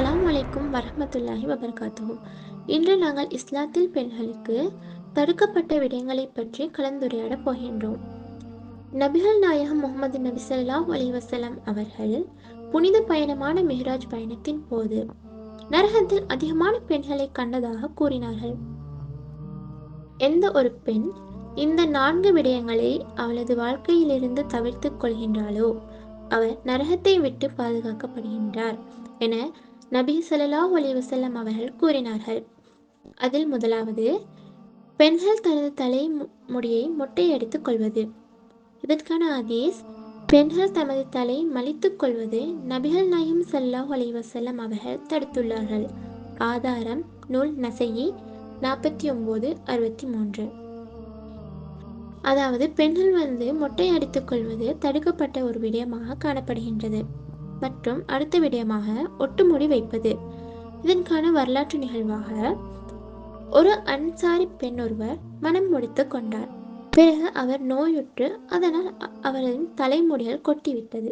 அஸ்ஸலாமு அலைக்கும் வரஹ்மத்துல்லாஹி வபரகாத்துஹு. இன்று நாங்கள் இஸ்லாத்தில் பெண்களுக்கு தடுக்கப்பட்ட விடயங்களை பற்றி கலந்துரையாடப் போகின்றோம். நபிகள் நாயகம் முகமது நபி ஸல்லல்லாஹு அலைஹி வஸல்லம் அவர்கள் புனித பயணமான மிஹ்ராஜ் பயணத்தின் போது நரகத்தில் அதிகமான பெண்களை கண்டதாக கூறினார்கள். எந்த ஒரு பெண் இந்த 4 விடயங்களை அவளது வாழ்க்கையிலிருந்து தவிர்த்துக் கொள்கின்றாளோ அவர் நரகத்தை விட்டு பாதுகாக்கப்படுகின்றார் என நபி ஸல்லல்லாஹு அலைஹி வஸல்லம் அவர்கள் கூறினார்கள். அதில் முதலாவது, பெண்கள் தனது தலை முடியை மொட்டையடித்துக் கொள்வது. இதற்கான ஹதீஸ், பெண்கள் தமது தலை மலித்துக் கொள்வது நபிகள் நாயகம் ஸல்லல்லாஹு அலைஹி வஸல்லம் அவர்கள் தடுத்துள்ளார்கள். ஆதாரம் நூல் நசையி 4963. அதாவது பெண்கள் மொட்டை அடித்துக் கொள்வது தடுக்கப்பட்ட ஒரு விடயமாக காணப்படுகின்றது. மற்றும் அடுத்த விடயமாக ஒட்டுமுடி வைப்பது. இதற்கான வரலாற்று நிகழ்வாக, ஒரு அன்சாரி பெண் ஒருவர் மனம் முடித்துக் கொண்டார். பிறகு அவர் நோயுற்று அதனால் அவரது தலைமுடிகள் கொட்டிவிட்டது.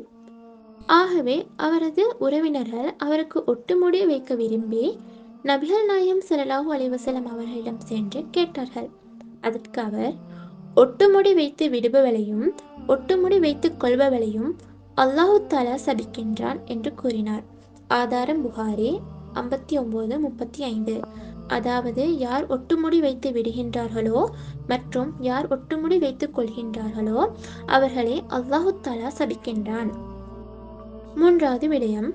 ஆகவே அவரது உறவினர்கள் அவருக்கு ஒட்டுமுடி வைக்க விரும்பி நபிகள் நாயகம் ஸல்லல்லாஹு அலைஹி வஸல்லம் அவர்களிடம் சென்று கேட்டார்கள். அதற்கு அவர், ஒட்டுமுடி வைத்து விடுபவளையும் ஒட்டுமுடி வைத்துக் கொள்பவளையும் அல்லாஹு தஆலா சபிக்கின்றான் என்று கூறினார். ஆதாரம் புகாரி 59:35. அதாவது, யார் ஒட்டுமுடி வைத்து விடுகின்றார்களோ மற்றும் யார் ஒட்டுமுடி வைத்துக் கொள்கின்றார்களோ அவர்களை அல்லாஹு தஆலா சபிக்கின்றான். மூன்றாவது விடயம்,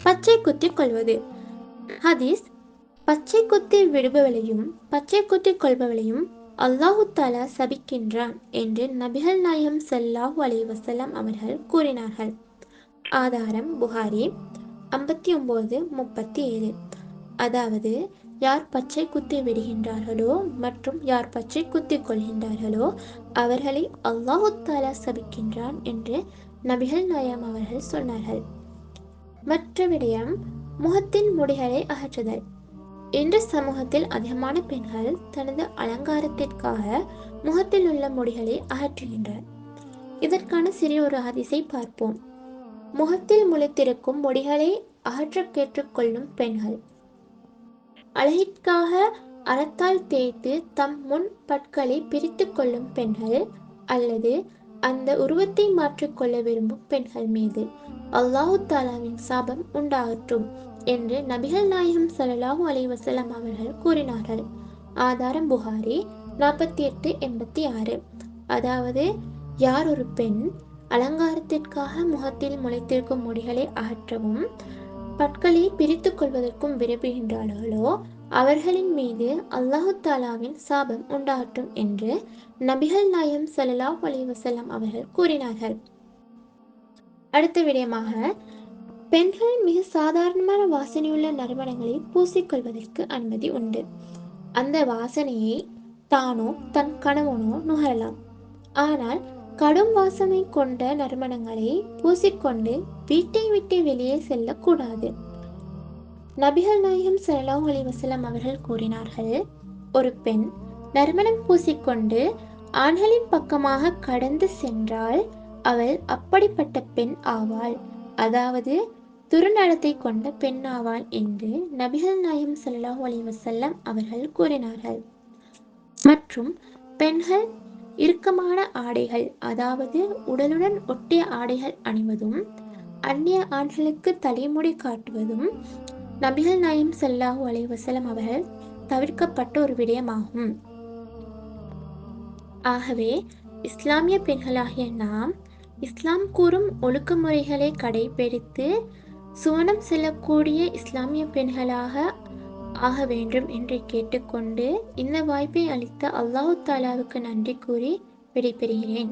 பச்சை குத்திக் கொள்வது. ஹதீஸ், பச்சை குத்தி விடுபவளையும் பச்சை குத்தி கொள்பவளையும் அல்லாஹு தஆலா சபிக்கின்றான் என்று நபிகள் நாயகம் ஸல்லல்லாஹு அலைஹி வஸல்லம் அவர்கள் கூறினார்கள். ஆதாரம் புகாரி 59:37. அதாவது, யார் பச்சை குத்தி விடுகின்றார்களோ மற்றும் யார் பச்சை குத்தி கொள்கின்றார்களோ அவர்களை அல்லாஹு தஆலா சபிக்கின்றான் என்று நபிகள் நாயகம் அவர்கள் சொன்னார்கள். மற்ற விடயம், முகத்தின் முடிகளை அகற்றுதல். இன்று சமூகத்தில் அதிகமான பெண்கள் தனது அலங்காரத்திற்காக முகத்தில் உள்ள முடிகளை அகற்றுகின்றனர். இதற்கான சிறிய ஒரு ஹதீஸை பார்ப்போம். முகத்தில் முளைத்திருக்கும் முடிகளை அகற்ற கேட்டுக்கொள்ளும் பெண்கள், அழகிற்காக அறத்தால் தேய்த்து தம் முன் பற்களை பிரித்து கொள்ளும் பெண்கள், அல்லது அந்த உருவத்தை மாற்றிக்கொள்ள விரும்பும் பெண்கள் மீது அல்லாஹு தஆலாவின் சாபம் உண்டாகட்டும் என்று நபிகள் நாயகம் ஸல்லல்லாஹு அலைஹி வஸல்லம் அவர்கள் கூறினார்கள். ஆதாரம் புகாரி 48:86. அதாவது, யார் ஒரு பெண் அலங்காரத்திற்காக முகத்தில் முளைத்திருக்கும் முடிகளை அகற்றவும் பற்களை பிரித்து கொள்வதற்கும் விரும்புகின்றார்களோ அவர்களின் மீது அல்லாஹு தஆலாவின் சாபம் உண்டாகட்டும் என்று நபிகள் நாயகம் ஸல்லல்லாஹு அலைஹி வஸல்லம் அவர்கள் கூறினார்கள். அடுத்த விடயமாக, பெண்கள் மிக சாதாரணமான வாசனையுள்ள நறுமணங்களை பூசிக்கொள்வதற்கு அனுமதி உண்டு. அந்த வாசனையை தானோ தன் கணவனோ நுகரலாம். ஆனால் கடும் வாசனை கொண்ட நறுமணங்களை பூசிக்கொண்டு வீட்டை விட்டு வெளியே செல்லக்கூடாது. நபிகள் நாயகம் ஸல்லல்லாஹு அலைஹி வஸல்லம் அவர்கள் கூறினார்கள், ஒரு பெண் நறுமணம் பூசிக்கொண்டு ஆண்களின் பக்கமாக கடந்து சென்றால் அவள் அப்படிப்பட்ட பெண் ஆவாள், அதாவது துர்நடத்தை கொண்ட பெண் ஆவாள் என்று நபிகள் நாயகம் ஸல்லல்லாஹு அலைஹி வஸல்லம் அவர்கள் கூறினார்கள். மற்றும் பெண்கள் இறுக்கமான ஆடைகள், அதாவது உடலுடன் ஒட்டிய ஆடைகள் அணிவதும் அந்நிய ஆண்களுக்கு தலைமுடி காட்டுவதும் நபிகள் நாயகம் ஸல்லல்லாஹு அலைஹி வஸல்லம் அவர்கள் தவிர்க்கப்பட்ட ஒரு விடயமாகும். ஆகவே இஸ்லாமிய பெண்களாகிய நாம் இஸ்லாம் கூறும் ஒழுக்கமுறைகளை கடைபிடித்து சுவனம் செல்லக்கூடிய இஸ்லாமிய பெண்களாக ஆக வேண்டும் என்று கேட்டுக்கொண்டு இந்த வாய்ப்பை அளித்த அல்லாஹு தஆலாவுக்கு நன்றி கூறி விடைபெறுகிறேன்.